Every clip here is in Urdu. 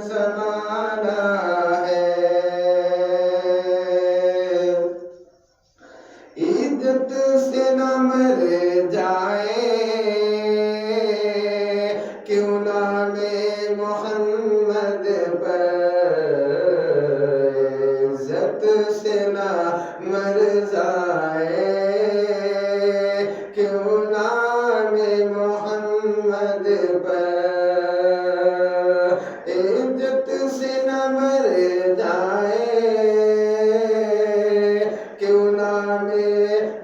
زمانہ ہے، عزت سے نہ مر جائے کیوں نام محمد پر، عزت سے نہ مر جائے کیوں نام محمد پر، عزت سے نہ مر جائے کیوں نام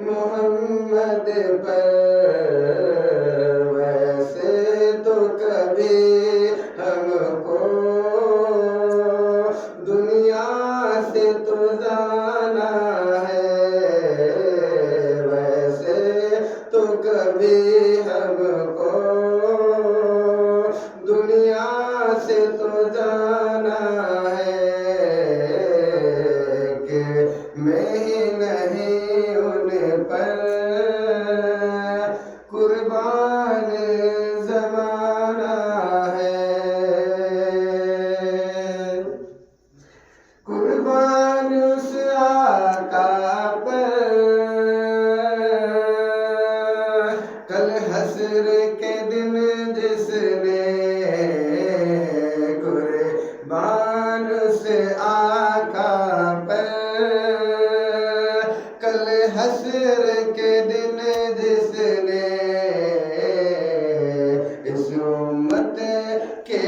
محمد پر، ویسے تو کبھی ہم کو دنیا سے تو جانا ہے، ویسے تو کبھی ہم کو دنیا سے تو جانا ہے، کہ میں ہی نہیں ان پر قربان زمانہ ہے، قربان اس آقا پر کل حشر کے دن جس نے، قربان اس آقا پر کل حشر کے دن جس نے اس امت کے